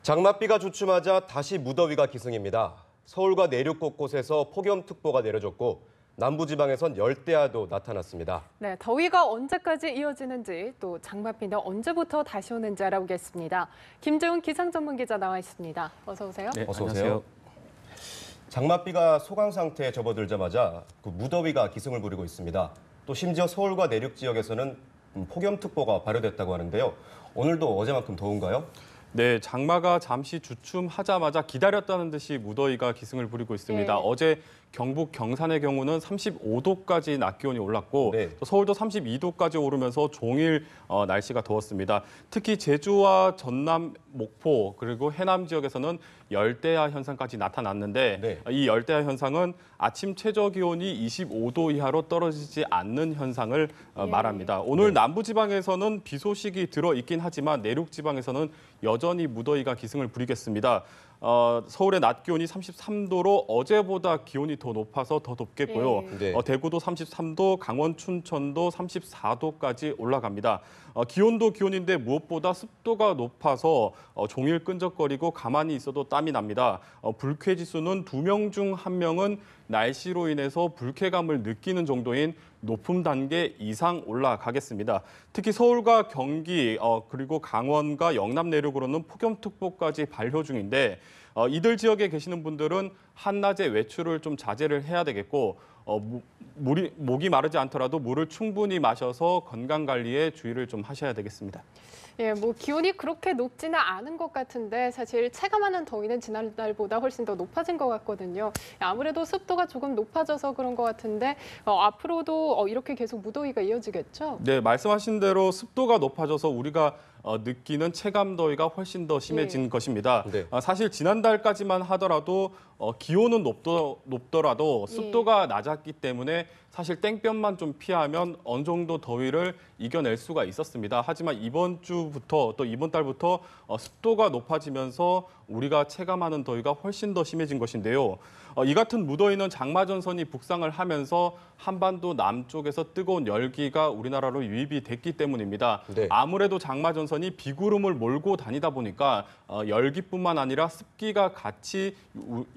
장맛비가 주춤하자 다시 무더위가 기승입니다. 서울과 내륙 곳곳에서 폭염특보가 내려졌고 남부지방에선 열대야도 나타났습니다. 네, 더위가 언제까지 이어지는지 또 장맛비는 언제부터 다시 오는지 알아보겠습니다. 김재훈 기상전문기자 나와 있습니다. 어서 오세요. 네, 어서 오세요. 장맛비가 소강 상태에 접어들자마자 무더위가 기승을 부리고 있습니다. 또 심지어 서울과 내륙 지역에서는 폭염특보가 발효됐다고 하는데요. 오늘도 어제만큼 더운가요? 네, 장마가 잠시 주춤하자마자 기다렸다는 듯이 무더위가 기승을 부리고 있습니다. 네. 어제 경북 경산의 경우는 35도까지 낮 기온이 올랐고 네. 또 서울도 32도까지 오르면서 종일 날씨가 더웠습니다. 특히 제주와 전남, 목포 그리고 해남 지역에서는 열대야 현상까지 나타났는데 네. 이 열대야 현상은 아침 최저 기온이 25도 이하로 떨어지지 않는 현상을 말합니다. 오늘 남부지방에서는 비 소식이 들어있긴 하지만 내륙 지방에서는 여전히 무더위가 기승을 부리겠습니다. 서울의 낮 기온이 33도로 어제보다 기온이 더 높아서 더 덥겠고요. 네. 대구도 33도, 강원, 춘천도 34도까지 올라갑니다. 기온도 기온인데 무엇보다 습도가 높아서 종일 끈적거리고 가만히 있어도 땀이 납니다. 불쾌지수는 2명 중 1명은 날씨로 인해서 불쾌감을 느끼는 정도인 높음 단계 이상 올라가겠습니다. 특히 서울과 경기 그리고 강원과 영남 내륙으로는 폭염특보까지 발효 중인데 이들 지역에 계시는 분들은 한낮에 외출을 좀 자제를 해야 되겠고 목이 마르지 않더라도 물을 충분히 마셔서 건강 관리에 주의를 좀 하셔야 되겠습니다. 예, 기온이 그렇게 높지는 않은 것 같은데 사실 체감하는 더위는 지난달보다 훨씬 더 높아진 것 같거든요. 아무래도 습도가 조금 높아져서 그런 것 같은데 앞으로도 이렇게 계속 무더위가 이어지겠죠? 네, 말씀하신 대로 습도가 높아져서 우리가 느끼는 체감 더위가 훨씬 더 심해진 것입니다. 네. 사실 지난달까지만 하더라도 기온은 높더라도 습도가 낮았기 때문에 사실 땡볕만 좀 피하면 어느 정도 더위를 이겨낼 수가 있었습니다. 하지만 이번 주부터 또 이번 달부터 습도가 높아지면서 우리가 체감하는 더위가 훨씬 더 심해진 것인데요. 이 같은 무더위는 장마전선이 북상을 하면서 한반도 남쪽에서 뜨거운 열기가 우리나라로 유입이 됐기 때문입니다. 네. 아무래도 장마전선이 비구름을 몰고 다니다 보니까 열기뿐만 아니라 습기가 같이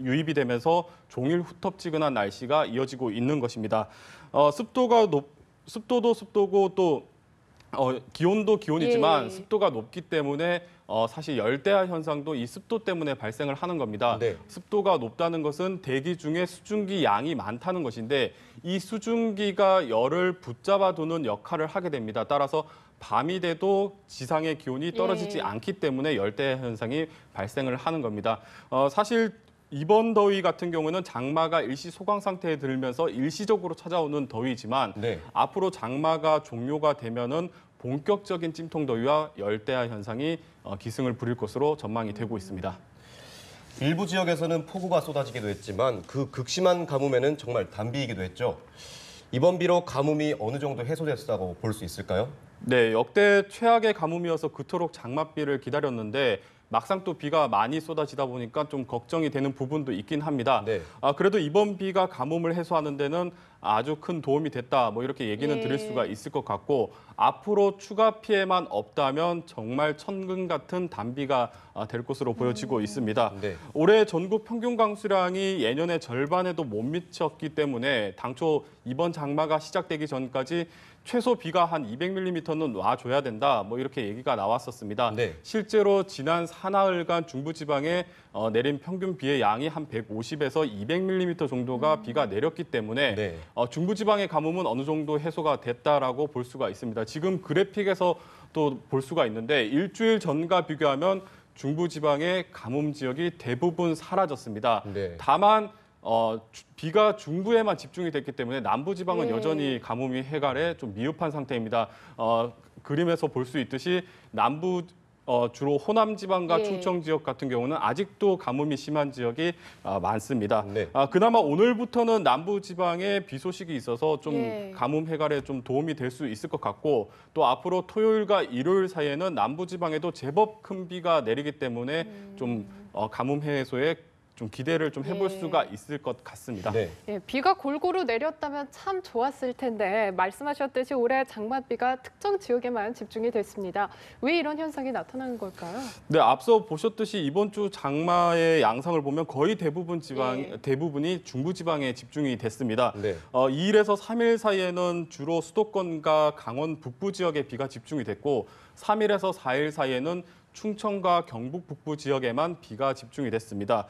유입이 되면서 종일 후텁지근한 날씨가 이어지고 있는 것입니다. 습도도 습도고 또 기온도 기온이지만 습도가 높기 때문에 사실 열대야 현상도 이 습도 때문에 발생을 하는 겁니다. 네. 습도가 높다는 것은 대기 중에 수증기 양이 많다는 것인데 이 수증기가 열을 붙잡아두는 역할을 하게 됩니다. 따라서 밤이 돼도 지상의 기온이 떨어지지 않기 때문에 열대야 현상이 발생을 하는 겁니다. 사실 이번 더위 같은 경우는 장마가 일시 소강 상태에 들면서 일시적으로 찾아오는 더위지만 네. 앞으로 장마가 종료가 되면은 본격적인 찜통 더위와 열대야 현상이 기승을 부릴 것으로 전망이 되고 있습니다. 일부 지역에서는 폭우가 쏟아지기도 했지만 그 극심한 가뭄에는 정말 단비이기도 했죠. 이번 비로 가뭄이 어느 정도 해소됐다고 볼 수 있을까요? 네, 역대 최악의 가뭄이어서 그토록 장맛비를 기다렸는데 막상 또 비가 많이 쏟아지다 보니까 좀 걱정이 되는 부분도 있긴 합니다. 네. 그래도 이번 비가 가뭄을 해소하는 데는 아주 큰 도움이 됐다. 이렇게 얘기는 드릴 수가 있을 것 같고 앞으로 추가 피해만 없다면 정말 천근 같은 단비가 될 것으로 보여지고 있습니다. 네. 올해 전국 평균 강수량이 예년의 절반에도 못 미쳤기 때문에 당초 이번 장마가 시작되기 전까지 최소 비가 한 200mm는 와줘야 된다. 이렇게 얘기가 나왔었습니다. 네. 실제로 지난 사나흘간 중부지방에 내린 평균 비의 양이 한 150에서 200mm 정도가 비가 내렸기 때문에 네. 중부지방의 가뭄은 어느 정도 해소가 됐다라고 볼 수가 있습니다. 지금 그래픽에서 또 볼 수가 있는데 일주일 전과 비교하면 중부지방의 가뭄 지역이 대부분 사라졌습니다. 네. 다만 비가 중부에만 집중이 됐기 때문에 남부지방은 여전히 가뭄이 해갈에 좀 미흡한 상태입니다. 그림에서 볼 수 있듯이 남부 주로 호남 지방과 충청 지역 같은 경우는 아직도 가뭄이 심한 지역이 많습니다. 네. 그나마 오늘부터는 남부 지방에 비 소식이 있어서 좀 가뭄 해갈에 좀 도움이 될 수 있을 것 같고 또 앞으로 토요일과 일요일 사이에는 남부 지방에도 제법 큰 비가 내리기 때문에 좀 가뭄 해소에 좀 기대를 좀 해볼 예. 수가 있을 것 같습니다. 네. 예, 비가 골고루 내렸다면 참 좋았을 텐데 말씀하셨듯이 올해 장맛비가 특정 지역에만 집중이 됐습니다. 왜 이런 현상이 나타나는 걸까요? 네, 앞서 보셨듯이 이번 주 장마의 양상을 보면 거의 대부분이 중부지방에 집중이 됐습니다. 네. 2일에서 3일 사이에는 주로 수도권과 강원 북부 지역에 비가 집중이 됐고 3일에서 4일 사이에는 충청과 경북 북부 지역에만 비가 집중이 됐습니다.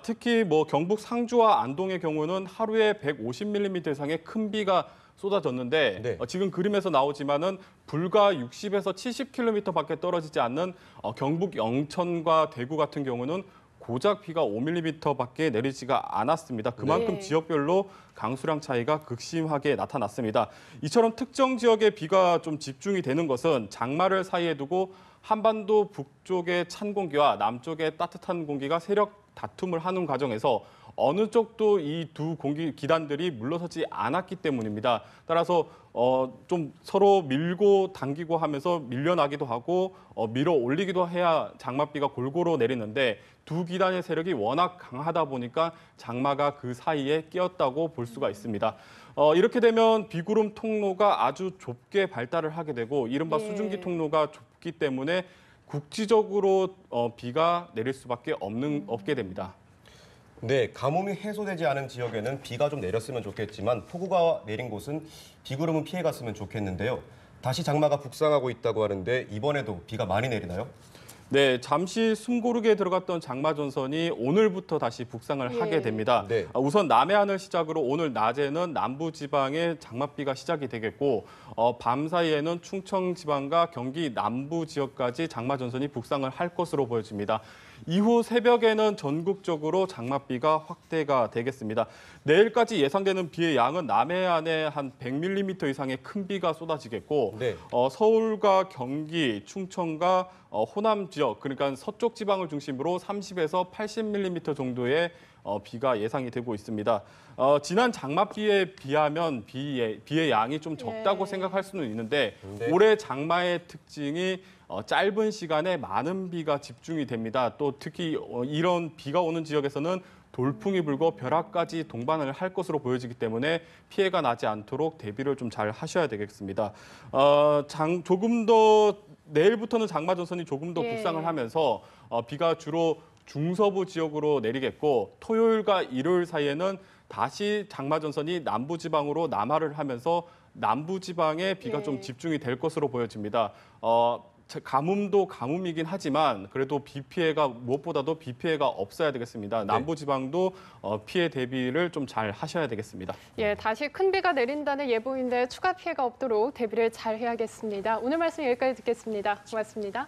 특히 경북 상주와 안동의 경우는 하루에 150mm 이상의 큰 비가 쏟아졌는데 네. 지금 그림에서 나오지만은 불과 60에서 70km밖에 떨어지지 않는 경북 영천과 대구 같은 경우는 고작 비가 5mm밖에 내리지가 않았습니다. 그만큼 네. 지역별로 강수량 차이가 극심하게 나타났습니다. 이처럼 특정 지역에 비가 좀 집중이 되는 것은 장마를 사이에 두고 한반도 북쪽의 찬 공기와 남쪽의 따뜻한 공기가 세력 다툼을 하는 과정에서 어느 쪽도 이 두 공기 기단들이 물러서지 않았기 때문입니다. 따라서 좀 서로 밀고 당기고 하면서 밀려나기도 하고 밀어 올리기도 해야 장맛비가 골고루 내리는데 두 기단의 세력이 워낙 강하다 보니까 장마가 그 사이에 끼었다고 볼 수가 있습니다. 이렇게 되면 비구름 통로가 아주 좁게 발달을 하게 되고 이른바 예. 수증기 통로가 좁기 때문에 국지적으로 비가 내릴 수밖에 없게 됩니다. 네, 가뭄이 해소되지 않은 지역에는 비가 좀 내렸으면 좋겠지만 폭우가 내린 곳은 비구름은 피해갔으면 좋겠는데요. 다시 장마가 북상하고 있다고 하는데 이번에도 비가 많이 내리나요? 네, 잠시 숨고르게 들어갔던 장마 전선이 오늘부터 다시 북상을 예. 하게 됩니다. 네. 우선 남해안을 시작으로 오늘 낮에는 남부 지방에 장맛비가 시작이 되겠고 밤 사이에는 충청 지방과 경기 남부 지역까지 장마 전선이 북상을 할 것으로 보여집니다. 이후 새벽에는 전국적으로 장맛비가 확대가 되겠습니다. 내일까지 예상되는 비의 양은 남해안에 한 100mm 이상의 큰 비가 쏟아지겠고 네. 서울과 경기, 충청과 호남 지역, 그러니까 서쪽 지방을 중심으로 30에서 80mm 정도의 비가 예상이 되고 있습니다. 지난 장맛비에 비하면 비의 양이 좀 적다고 예. 생각할 수는 있는데 네. 올해 장마의 특징이 짧은 시간에 많은 비가 집중이 됩니다. 또 특히 이런 비가 오는 지역에서는 돌풍이 불고 벼락까지 동반을 할 것으로 보여지기 때문에 피해가 나지 않도록 대비를 좀 잘 하셔야 되겠습니다. 조금 더 내일부터는 장마 전선이 조금 더 예. 북상을 하면서 비가 주로 중서부 지역으로 내리겠고 토요일과 일요일 사이에는 다시 장마 전선이 남부 지방으로 남하를 하면서 남부 지방에 비가 예. 좀 집중이 될 것으로 보여집니다. 가뭄도 가뭄이긴 하지만 그래도 비 피해가 무엇보다도 비 피해가 없어야 되겠습니다. 남부 지방도 피해 대비를 좀 잘 하셔야 되겠습니다. 예, 다시 큰 비가 내린다는 예보인데 추가 피해가 없도록 대비를 잘 해야겠습니다. 오늘 말씀 여기까지 듣겠습니다. 고맙습니다.